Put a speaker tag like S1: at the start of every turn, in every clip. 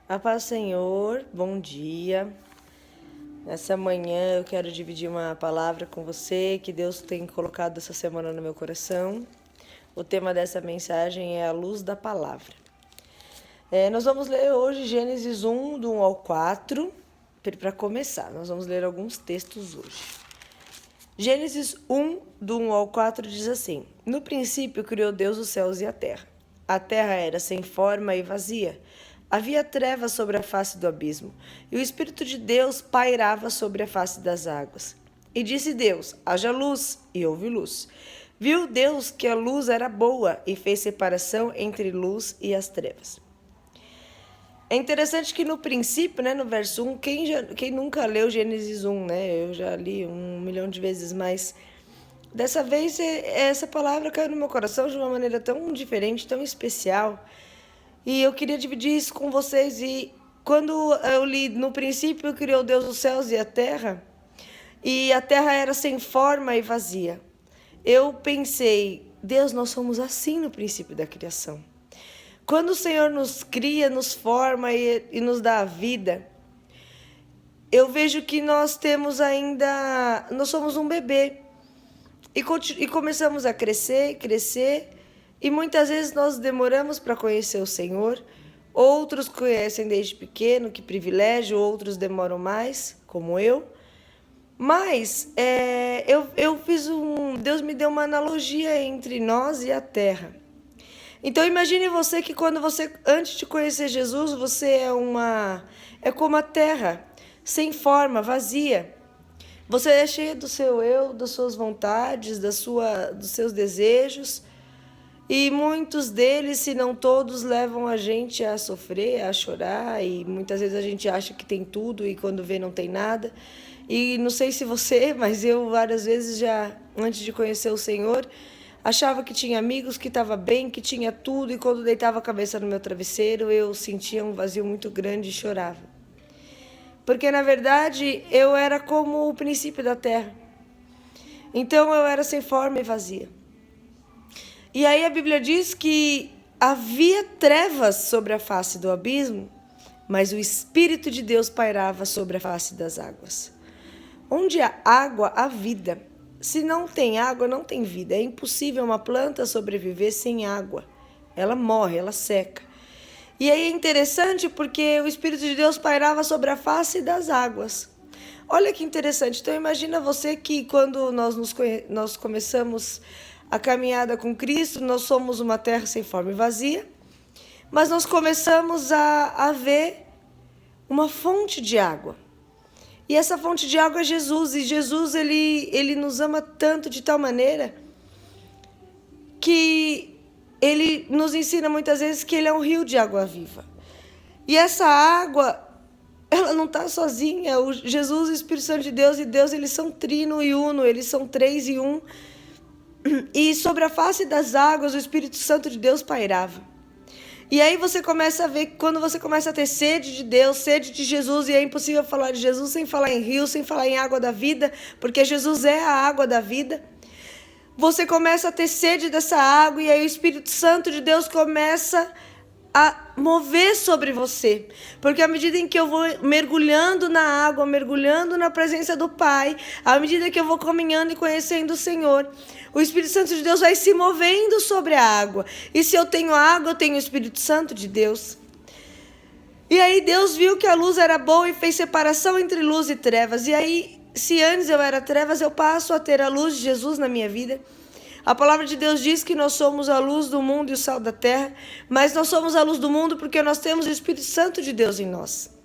S1: A paz do Senhor, bom dia. Nessa manhã eu quero dividir uma palavra com você que Deus tem colocado essa semana no meu coração. O tema dessa mensagem é a luz da palavra. Nós vamos ler hoje Gênesis 1, do 1 ao 4. Para começar, nós vamos ler alguns textos hoje. Gênesis 1, do 1 ao 4 diz assim: No princípio criou Deus os céus e a terra. A terra era sem forma e vazia. Havia trevas sobre a face do abismo, e o Espírito de Deus pairava sobre a face das águas. E disse Deus: haja luz, e houve luz. Viu Deus que a luz era boa, e fez separação entre luz e as trevas. É interessante que no princípio, no verso 1, quem nunca leu Gênesis 1, Eu já li 1 milhão de vezes, mas dessa vez essa palavra caiu no meu coração de uma maneira tão diferente, tão especial. E eu queria dividir isso com vocês. E quando eu li no princípio, criou Deus os céus e a terra era sem forma e vazia. Eu pensei, Deus, nós somos assim no princípio da criação. Quando o Senhor nos cria, nos forma e nos dá a vida, eu vejo que nós somos um bebê. E começamos a crescer, e muitas vezes nós demoramos para conhecer o Senhor. Outros conhecem desde pequeno, que privilégio, outros demoram mais, como eu. Mas Deus me deu uma analogia entre nós e a terra. Então imagine você que antes de conhecer Jesus, você é como a terra, sem forma, vazia. Você é cheio do seu eu, das suas vontades, dos seus desejos. E muitos deles, se não todos, levam a gente a sofrer, a chorar. E muitas vezes a gente acha que tem tudo e quando vê não tem nada. E não sei se você, mas eu várias vezes já, antes de conhecer o Senhor, achava que tinha amigos, que estava bem, que tinha tudo. E quando deitava a cabeça no meu travesseiro, eu sentia um vazio muito grande e chorava. Porque, na verdade, eu era como o princípio da terra. Então, eu era sem forma e vazia. E aí a Bíblia diz que havia trevas sobre a face do abismo, mas o Espírito de Deus pairava sobre a face das águas. Onde há água, há vida. Se não tem água, não tem vida. É impossível uma planta sobreviver sem água. Ela morre, ela seca. E aí é interessante porque o Espírito de Deus pairava sobre a face das águas. Olha que interessante. Então imagina você que quando nós começamos a caminhada com Cristo, nós somos uma terra sem forma e vazia, mas nós começamos a ver uma fonte de água. E essa fonte de água é Jesus. E Jesus, ele nos ama tanto, de tal maneira, que ele nos ensina muitas vezes que ele é um rio de água viva. E essa água, ela não está sozinha. O Jesus, o Espírito Santo de Deus e Deus, eles são trino e uno, eles são três e um. E sobre a face das águas, o Espírito Santo de Deus pairava. E aí você começa a ver que quando você começa a ter sede de Deus, sede de Jesus, e é impossível falar de Jesus sem falar em rio, sem falar em água da vida, porque Jesus é a água da vida. Você começa a ter sede dessa água, e aí o Espírito Santo de Deus começa a mover sobre você, porque à medida em que eu vou mergulhando na água, mergulhando na presença do Pai, à medida que eu vou caminhando e conhecendo o Senhor, o Espírito Santo de Deus vai se movendo sobre a água. E se eu tenho água, eu tenho o Espírito Santo de Deus. E aí Deus viu que a luz era boa e fez separação entre luz e trevas. E aí, se antes eu era trevas, eu passo a ter a luz de Jesus na minha vida. A palavra de Deus diz que nós somos a luz do mundo e o sal da terra, mas nós somos a luz do mundo porque nós temos o Espírito Santo de Deus em nós.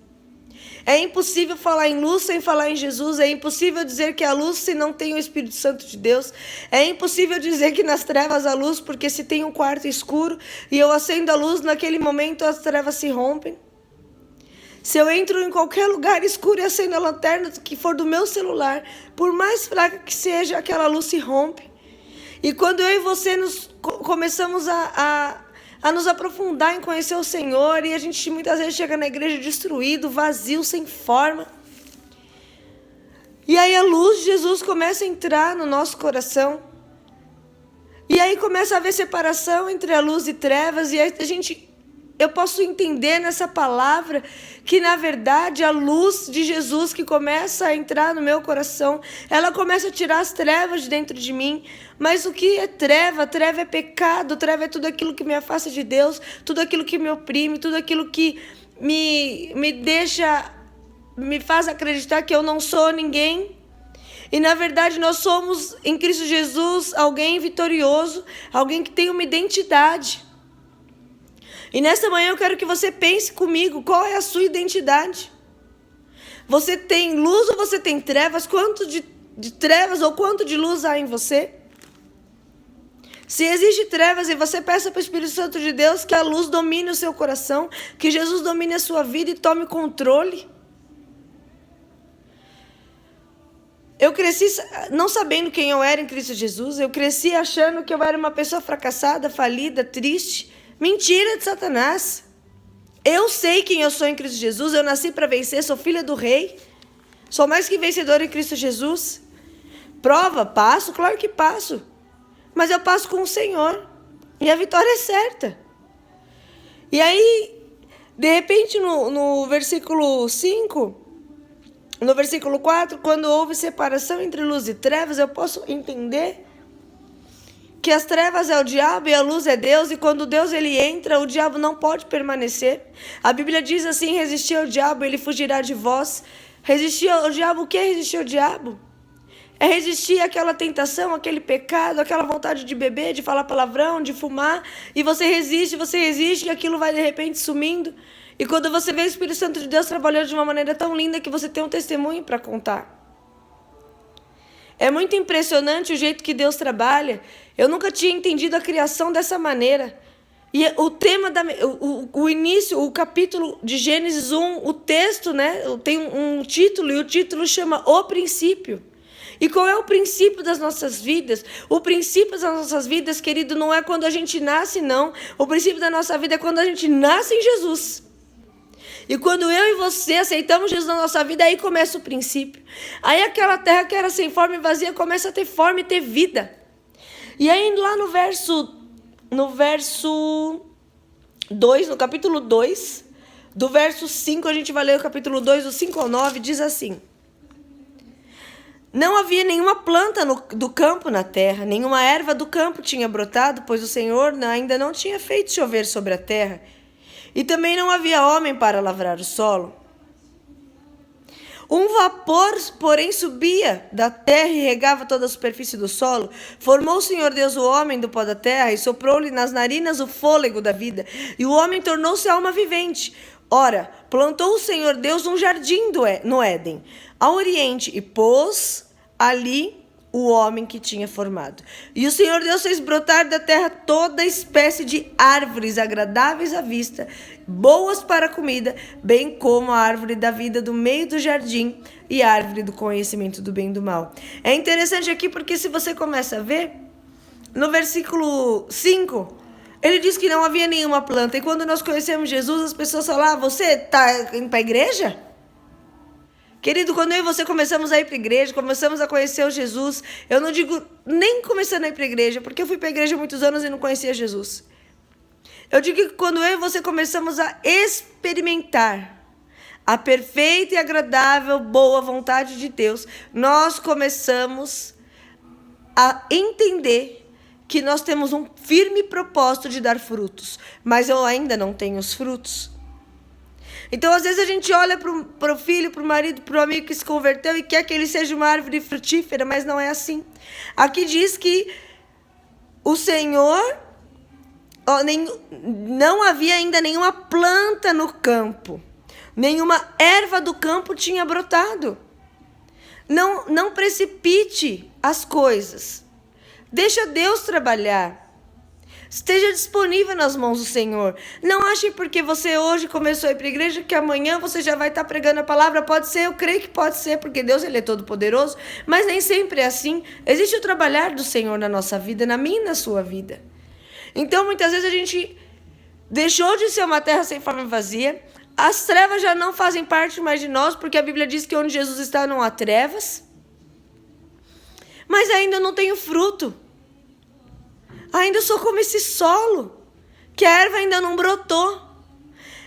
S1: É impossível falar em luz sem falar em Jesus, é impossível dizer que há luz se não tem o Espírito Santo de Deus, é impossível dizer que nas trevas há luz, porque se tem um quarto escuro e eu acendo a luz, naquele momento as trevas se rompem. Se eu entro em qualquer lugar escuro e acendo a lanterna que for do meu celular, por mais fraca que seja, aquela luz se rompe. E quando eu e você começamos a nos aprofundar em conhecer o Senhor, e a gente muitas vezes chega na igreja destruído, vazio, sem forma. E aí a luz de Jesus começa a entrar no nosso coração. E aí começa a haver separação entre a luz e trevas, e aí a gente eu posso entender nessa palavra que, na verdade, a luz de Jesus que começa a entrar no meu coração, ela começa a tirar as trevas de dentro de mim. Mas o que é treva? Treva é pecado, treva é tudo aquilo que me afasta de Deus, tudo aquilo que me oprime, tudo aquilo que me deixa, me faz acreditar que eu não sou ninguém. E, na verdade, nós somos, em Cristo Jesus, alguém vitorioso, alguém que tem uma identidade. E nesta manhã eu quero que você pense comigo, qual é a sua identidade? Você tem luz ou você tem trevas? Quanto de trevas ou quanto de luz há em você? Se existe trevas, e você peça para o Espírito Santo de Deus que a luz domine o seu coração, que Jesus domine a sua vida e tome controle. Eu cresci não sabendo quem eu era em Cristo Jesus. Eu cresci achando que eu era uma pessoa fracassada, falida, triste. Mentira de Satanás. Eu sei quem eu sou em Cristo Jesus. Eu nasci para vencer, sou filha do rei. Sou mais que vencedora em Cristo Jesus. Prova, passo? Claro que passo. Mas eu passo com o Senhor. E a vitória é certa. E aí, de repente, no versículo 5... No versículo 4, quando houve separação entre luz e trevas, eu posso entender que as trevas é o diabo e a luz é Deus, e quando Deus ele entra, o diabo não pode permanecer. A Bíblia diz assim: resistir ao diabo, ele fugirá de vós. Resistir ao diabo, o que é resistir ao diabo? É resistir àquela tentação, aquele pecado, aquela vontade de beber, de falar palavrão, de fumar, e você resiste, e aquilo vai de repente sumindo. E quando você vê o Espírito Santo de Deus trabalhando de uma maneira tão linda que você tem um testemunho para contar. É muito impressionante o jeito que Deus trabalha. Eu nunca tinha entendido a criação dessa maneira. E o tema, o início, o capítulo de Gênesis 1, o texto, né, tem um título, e o título chama O Princípio. E qual é o princípio das nossas vidas? O princípio das nossas vidas, querido, não é quando a gente nasce, não. O princípio da nossa vida é quando a gente nasce em Jesus. E quando eu e você aceitamos Jesus na nossa vida, aí começa o princípio. Aí aquela terra que era sem forma e vazia começa a ter forma e ter vida. E aí lá no verso 2, no capítulo 2, do verso 5, a gente vai ler o capítulo 2, do 5 ao 9, diz assim: não havia nenhuma planta do campo na terra, nenhuma erva do campo tinha brotado, pois o Senhor ainda não tinha feito chover sobre a terra. E também não havia homem para lavrar o solo. Um vapor, porém, subia da terra e regava toda a superfície do solo. Formou o Senhor Deus o homem do pó da terra e soprou-lhe nas narinas o fôlego da vida. E o homem tornou-se alma vivente. Ora, plantou o Senhor Deus um jardim no Éden, ao oriente, e pôs ali o homem que tinha formado. E o Senhor Deus fez brotar da terra toda espécie de árvores agradáveis à vista, boas para a comida, bem como a árvore da vida do meio do jardim e a árvore do conhecimento do bem e do mal. É interessante aqui porque se você começa a ver, no versículo 5, ele diz que não havia nenhuma planta. E quando nós conhecemos Jesus, as pessoas falam: você está indo para a igreja? Querido, quando eu e você começamos a ir para a igreja, começamos a conhecer o Jesus, eu não digo nem começando a ir para a igreja, porque eu fui para a igreja há muitos anos e não conhecia Jesus. Eu digo que quando eu e você começamos a experimentar a perfeita e agradável, boa vontade de Deus, nós começamos a entender que nós temos um firme propósito de dar frutos, mas eu ainda não tenho os frutos. Então, às vezes, a gente olha para o filho, para o marido, para o amigo que se converteu e quer que ele seja uma árvore frutífera, mas não é assim. Aqui diz que o Senhor, não havia ainda nenhuma planta no campo, nenhuma erva do campo tinha brotado. Não precipite as coisas. Deixa Deus trabalhar. Esteja disponível nas mãos do Senhor. Não ache porque você hoje começou a ir para a igreja que amanhã você já vai estar pregando a palavra. Pode ser, eu creio que pode ser, porque Deus ele é todo poderoso, mas nem sempre é assim. Existe o trabalhar do Senhor na nossa vida, na minha e na sua vida. Então, muitas vezes a gente deixou de ser uma terra sem forma e vazia. As trevas já não fazem parte mais de nós, porque a Bíblia diz que onde Jesus está não há trevas. Mas ainda não tenho fruto. Ainda sou como esse solo, que a erva ainda não brotou.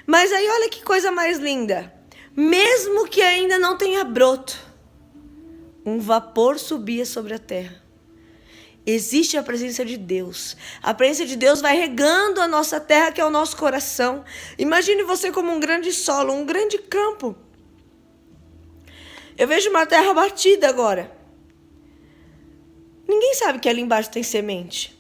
S1: Mas aí olha que coisa mais linda. Mesmo que ainda não tenha broto, um vapor subia sobre a terra. Existe a presença de Deus. A presença de Deus vai regando a nossa terra, que é o nosso coração. Imagine você como um grande solo, um grande campo. Eu vejo uma terra batida agora. Ninguém sabe que ali embaixo tem semente.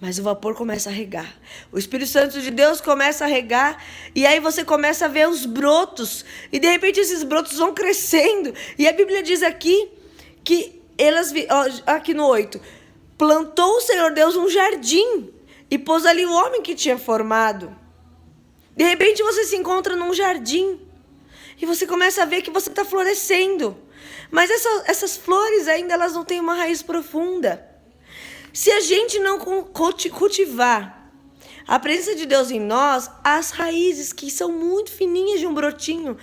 S1: Mas o vapor começa a regar. O Espírito Santo de Deus começa a regar. E aí você começa a ver os brotos. E de repente esses brotos vão crescendo. E a Bíblia diz aqui que aqui no 8. Plantou o Senhor Deus um jardim. E pôs ali o homem que tinha formado. De repente você se encontra num jardim. E você começa a ver que você está florescendo. Mas essas flores ainda elas não têm uma raiz profunda. Se a gente não cultivar a presença de Deus em nós, as raízes que são muito fininhas de um brotinho,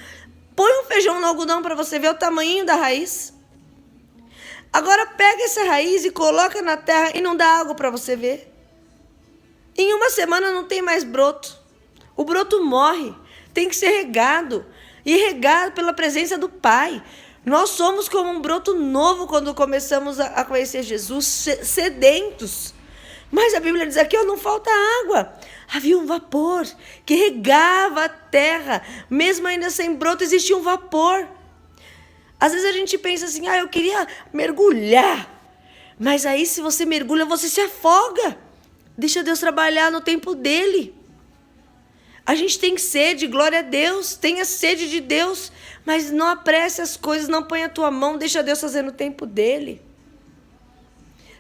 S1: põe um feijão no algodão para você ver o tamanho da raiz. Agora pega essa raiz e coloca na terra e não dá água para você ver. Em uma semana não tem mais broto. O broto morre, tem que ser regado. E regado pela presença do Pai. Nós somos como um broto novo quando começamos a conhecer Jesus, sedentos. Mas a Bíblia diz aqui, não falta água. Havia um vapor que regava a terra. Mesmo ainda sem broto, existia um vapor. Às vezes a gente pensa assim, eu queria mergulhar. Mas aí se você mergulha, você se afoga. Deixa Deus trabalhar no tempo dele. A gente tem sede, glória a Deus, tenha sede de Deus, mas não apresse as coisas, não põe a tua mão, deixa Deus fazer no tempo dele.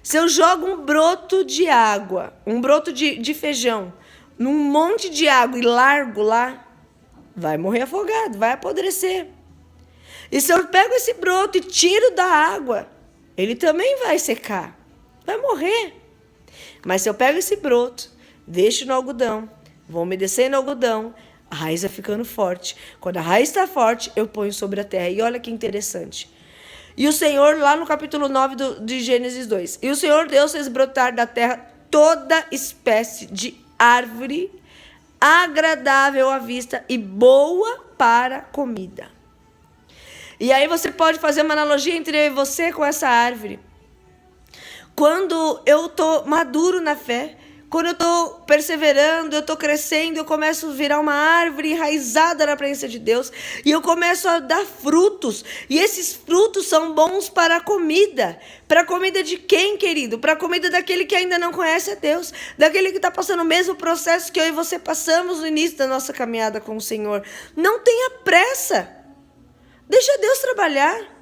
S1: Se eu jogo um broto de água, um broto de feijão, num monte de água e largo lá, vai morrer afogado, vai apodrecer. E se eu pego esse broto e tiro da água, ele também vai secar, vai morrer. Mas se eu pego esse broto, deixo no algodão, vou umedecer no algodão, a raiz vai ficando forte. Quando a raiz está forte, eu ponho sobre a terra. E olha que interessante. E o Senhor, lá no capítulo 9 de Gênesis 2. E o Senhor Deus fez brotar da terra toda espécie de árvore agradável à vista e boa para comida. E aí você pode fazer uma analogia entre eu e você com essa árvore. Quando eu estou maduro na fé, quando eu estou perseverando, eu estou crescendo, eu começo a virar uma árvore enraizada na presença de Deus. E eu começo a dar frutos. E esses frutos são bons para a comida. Para a comida de quem, querido? Para a comida daquele que ainda não conhece a Deus. Daquele que está passando o mesmo processo que eu e você passamos no início da nossa caminhada com o Senhor. Não tenha pressa. Deixa Deus trabalhar.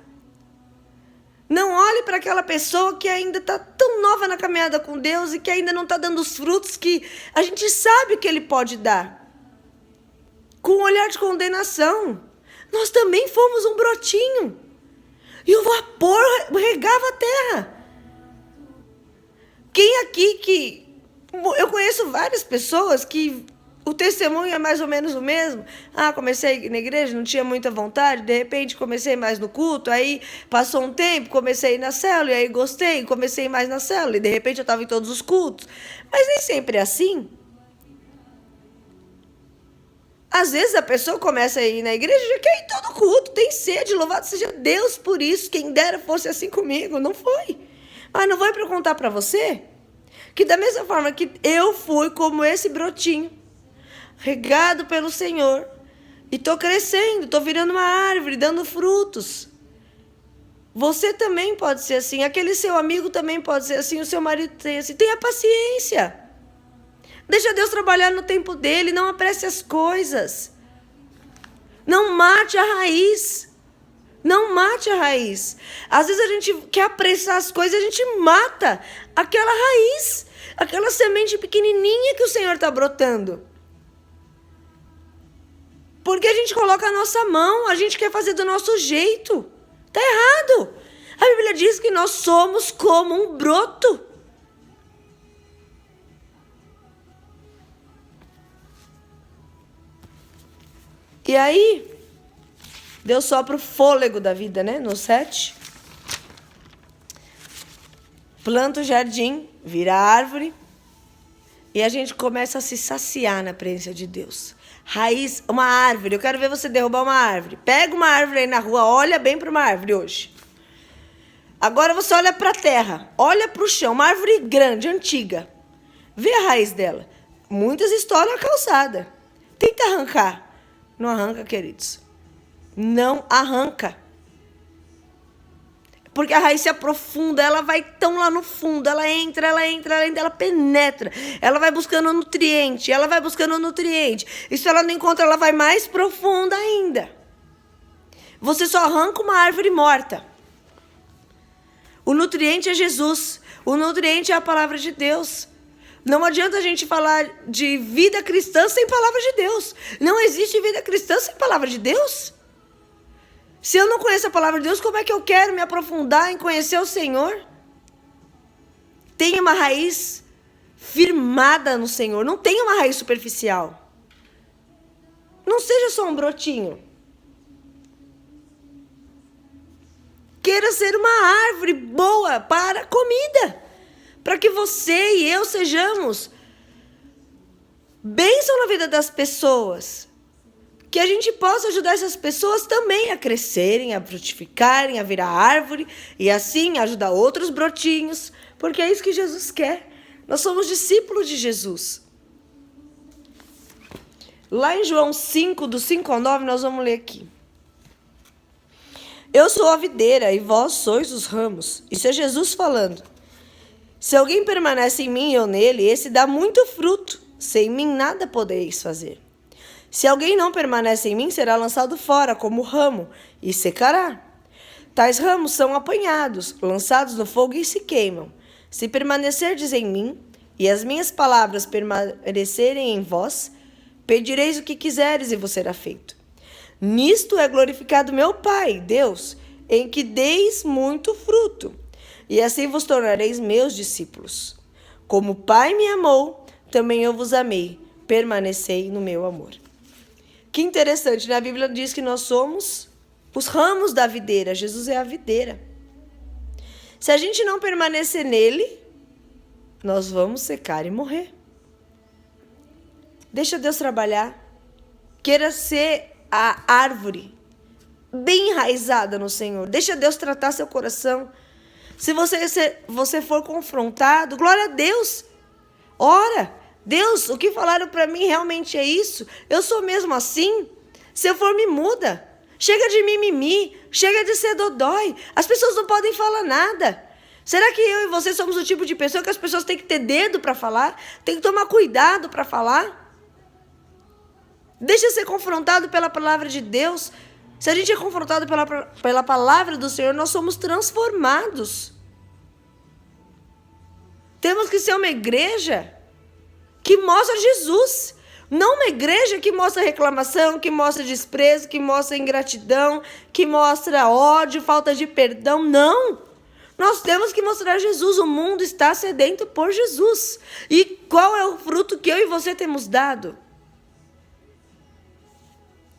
S1: Não olhe para aquela pessoa que ainda está tão nova na caminhada com Deus e que ainda não está dando os frutos que a gente sabe que Ele pode dar. Com um olhar de condenação. Nós também fomos um brotinho. E o vapor regava a terra. Quem aqui eu conheço várias pessoas que o testemunho é mais ou menos o mesmo. Comecei na igreja, não tinha muita vontade, de repente comecei mais no culto, aí passou um tempo, comecei a ir na célula, e aí gostei, comecei mais na célula, e de repente eu estava em todos os cultos. Mas nem sempre é assim. Às vezes a pessoa começa a ir na igreja e já quer ir em todo culto, tem sede, louvado seja Deus por isso, quem dera fosse assim comigo, não foi. Mas não vou para contar para você que da mesma forma que eu fui como esse brotinho, regado pelo Senhor, e estou crescendo, estou virando uma árvore, dando frutos. Você também pode ser assim, aquele seu amigo também pode ser assim, o seu marido tem assim. Tenha paciência. Deixa Deus trabalhar no tempo dele, não apresse as coisas. Não mate a raiz. Não mate a raiz. Às vezes a gente quer apressar as coisas e a gente mata aquela raiz, aquela semente pequenininha que o Senhor está brotando. Porque a gente coloca a nossa mão, a gente quer fazer do nosso jeito. Está errado. A Bíblia diz que nós somos como um broto. E aí, Deus sopra o fôlego da vida, né? No 7. Planta o jardim, vira árvore. E a gente começa a se saciar na presença de Deus. Raiz, uma árvore. Eu quero ver você derrubar uma árvore. Pega uma árvore aí na rua, olha bem para uma árvore hoje. Agora você olha para a terra, olha para o chão, uma árvore grande, antiga. Vê a raiz dela. Muitas estouram a calçada. Tenta arrancar. Não arranca, queridos. Não arranca. Porque a raiz se aprofunda, ela vai tão lá no fundo, ela entra, ela penetra. Ela vai buscando nutriente, E se ela não encontra, ela vai mais profunda ainda. Você só arranca uma árvore morta. O nutriente é Jesus. O nutriente é a palavra de Deus. Não adianta a gente falar de vida cristã sem palavra de Deus. Não existe vida cristã sem palavra de Deus. Se eu não conheço a palavra de Deus, como é que eu quero me aprofundar em conhecer o Senhor? Tenha uma raiz firmada no Senhor. Não tenha uma raiz superficial. Não seja só um brotinho. Queira ser uma árvore boa para comida. Para que você e eu sejamos bênção na vida das pessoas. Que a gente possa ajudar essas pessoas também a crescerem, a frutificarem, a virar árvore. E assim ajudar outros brotinhos. Porque é isso que Jesus quer. Nós somos discípulos de Jesus. Lá em João 5, do 5 ao 9, nós vamos ler aqui. Eu sou a videira e vós sois os ramos. Isso é Jesus falando. Se alguém permanece em mim e eu nele, esse dá muito fruto. Sem mim nada podeis fazer. Se alguém não permanece em mim, será lançado fora como ramo e secará. Tais ramos são apanhados, lançados no fogo e se queimam. Se permanecerdes em mim e as minhas palavras permanecerem em vós, pedireis o que quiseres e vos será feito. Nisto é glorificado meu Pai, Deus, em que deis muito fruto, e assim vos tornareis meus discípulos. Como o Pai me amou, também eu vos amei, permanecei no meu amor. Que interessante, né? A Bíblia diz que nós somos os ramos da videira, Jesus é a videira. Se a gente não permanecer nele, nós vamos secar e morrer. Deixa Deus trabalhar, queira ser a árvore bem enraizada no Senhor. Deixa Deus tratar seu coração. Se você for confrontado, glória a Deus. Ora, Deus, o que falaram para mim realmente é isso? Eu sou mesmo assim? Se eu for, me muda. Chega de mimimi, chega de ser dodói. As pessoas não podem falar nada. Será que eu e você somos o tipo de pessoa que as pessoas têm que ter dedo para falar? Tem que tomar cuidado para falar? Deixa ser confrontado pela palavra de Deus. Se a gente é confrontado pela palavra do Senhor, nós somos transformados. Temos que ser uma igreja que mostra Jesus. Não uma igreja que mostra reclamação, que mostra desprezo, que mostra ingratidão, que mostra ódio, falta de perdão. Não! Nós temos que mostrar Jesus. O mundo está sedento por Jesus. E qual é o fruto que eu e você temos dado?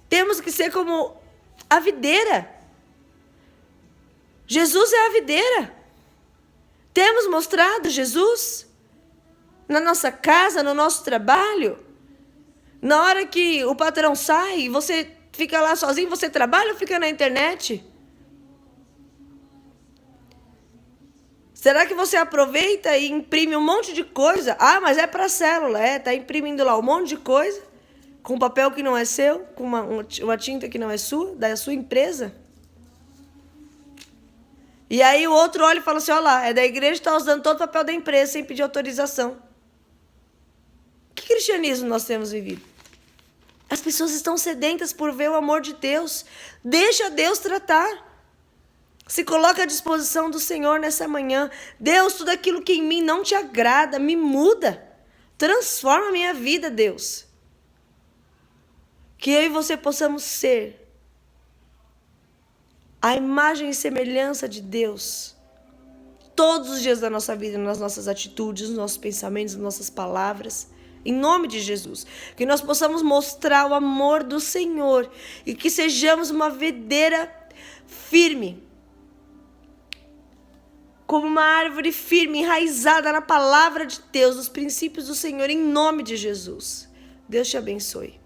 S1: Temos que ser como a videira. Jesus é a videira. Temos mostrado Jesus na nossa casa, no nosso trabalho. Na hora que o patrão sai, você fica lá sozinho, você trabalha ou fica na internet? Será que você aproveita e imprime um monte de coisa? Ah, mas é para a célula, tá imprimindo lá um monte de coisa. Com papel que não é seu, com uma tinta que não é sua, da sua empresa. E aí o outro olha e fala assim, olha lá, é da igreja, está usando todo o papel da empresa sem pedir autorização. Que cristianismo nós temos vivido? As pessoas estão sedentas por ver o amor de Deus. Deixa Deus tratar. Se coloca à disposição do Senhor nessa manhã. Deus, tudo aquilo que em mim não te agrada, me muda. Transforma a minha vida, Deus. Que eu e você possamos ser a imagem e semelhança de Deus todos os dias da nossa vida, nas nossas atitudes, nos nossos pensamentos, nas nossas palavras, em nome de Jesus. Que nós possamos mostrar o amor do Senhor e que sejamos uma videira firme, como uma árvore firme, enraizada na palavra de Deus, nos princípios do Senhor, em nome de Jesus. Deus te abençoe.